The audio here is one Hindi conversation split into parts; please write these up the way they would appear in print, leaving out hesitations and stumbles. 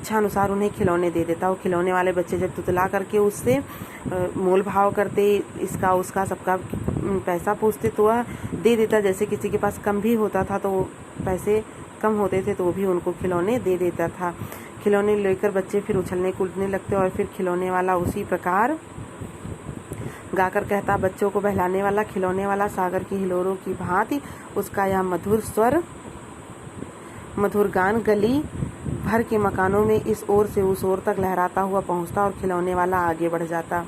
इच्छा अनुसार उन्हें खिलौने दे देता। वो खिलौने वाले बच्चे जब तुतला करके उससे मोल भाव करते, इसका उसका सबका पैसा पूछते तो वह दे देता। जैसे किसी के पास कम भी होता था तो पैसे कम होते थे तो वो भी उनको खिलौने दे देता था। खिलौने लेकर बच्चे फिर उछलने कूदने लगते और फिर खिलौने वाला उसी प्रकार गाकर कहता, बच्चों को बहलाने वाला खिलौने वाला सागर की हिलोरों की भांति, उसका यह मधुर स्वर मधुर गान गली भर के मकानों में इस ओर से उस ओर तक लहराता हुआ पहुंचता और खिलौने वाला आगे बढ़ जाता।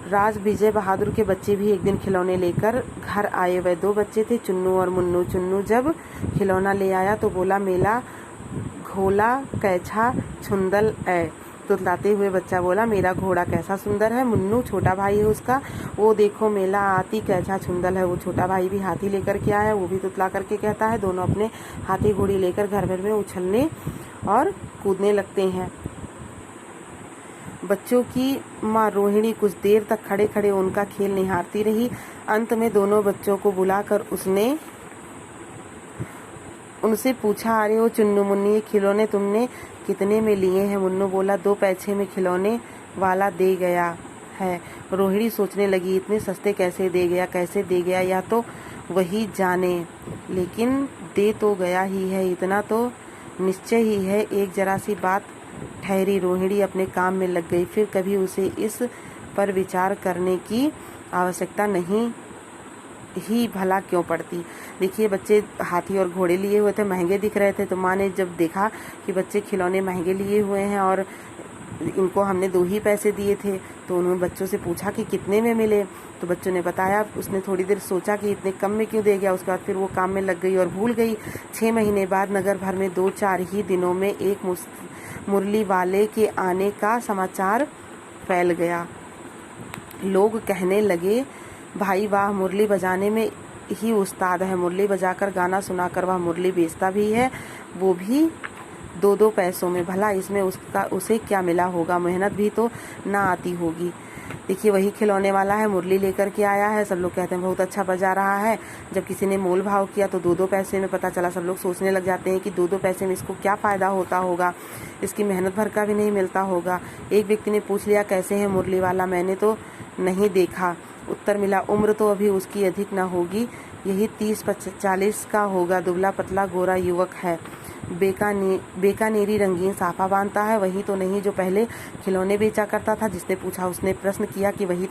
राज विजय बहादुर के बच्चे भी एक दिन खिलौने लेकर घर आए। वह 2 बच्चे थे, चुन्नू और मुन्नू। चुन्नू जब खिलौना ले आया तो बोला, मेला घोड़ा कैछा छुंदल है। तुतलाते हुए बच्चा बोला, मेरा घोड़ा कैसा सुंदर है। मुन्नू छोटा भाई है उसका, वो देखो मेला आती कैसा छुंदल है। वो छोटा भाई भी हाथी लेकर के आया, वो भी तुतला करके कहता है। दोनों अपने हाथी घोड़ी लेकर घर भर में उछलने और कूदने लगते हैं। बच्चों की माँ रोहिणी कुछ देर तक खड़े खड़े उनका खेल निहारती रही। अंत में दोनों बच्चों को बुलाकर उसने उनसे पूछा, अरे ओ चुन्नू मुन्नी, ये खिलौने तुमने कितने में लिए हैं? मुन्नू बोला, 2 पैसे में खिलौने वाला दे गया है। रोहिणी सोचने लगी, इतने सस्ते कैसे दे गया, या तो वही जाने, लेकिन दे तो गया ही है, इतना तो निश्चय ही है। एक जरा सी बात ठहरी। रोहिणी अपने काम में लग गई। फिर कभी उसे इस पर विचार करने की आवश्यकता नहीं ही भला क्यों पड़ती। देखिए, बच्चे हाथी और घोड़े लिए हुए थे, महंगे दिख रहे थे, तो माँ ने जब देखा कि बच्चे खिलौने महंगे लिए हुए हैं और इनको हमने 2 ही पैसे दिए थे, तो उन्होंने बच्चों से पूछा कि कितने में मिले। तो बच्चों ने बताया। उसने थोड़ी देर सोचा कि इतने कम में क्यों दे गया। उसके बाद फिर वो काम में लग गई और भूल गई। 6 महीने बाद नगर भर में 2-4 ही दिनों में एक मुरली वाले के आने का समाचार फैल गया। लोग कहने लगे, भाई वाह, मुरली बजाने में ही उस्ताद है। मुरली बजाकर गाना सुनाकर वह मुरली बेचता भी है, वो भी 2-2 पैसों में। भला इसमें उसे क्या मिला होगा, मेहनत भी तो ना आती होगी। देखिए, वही खिलौने वाला है, मुरली लेकर के आया है। सब लोग कहते हैं बहुत अच्छा बजा रहा है। जब किसी ने मोल भाव किया तो 2-2 पैसे में पता चला। सब लोग सोचने लग जाते हैं कि 2-2 पैसे में इसको क्या फ़ायदा होता होगा, इसकी मेहनत भर का भी नहीं मिलता होगा। एक व्यक्ति ने पूछ लिया, कैसे है मुरली वाला, मैंने तो नहीं देखा। उत्तर मिला, उम्र तो अभी उसकी अधिक न होगी, यही 30-40 का होगा। दुबला पतला गोरा युवक है, बेकानेरी रंगीन साफा बांधता है। वही तो नहीं जो पहले खिलौने बेचा करता था? जिसने पूछा उसने प्रश्न किया कि वही तो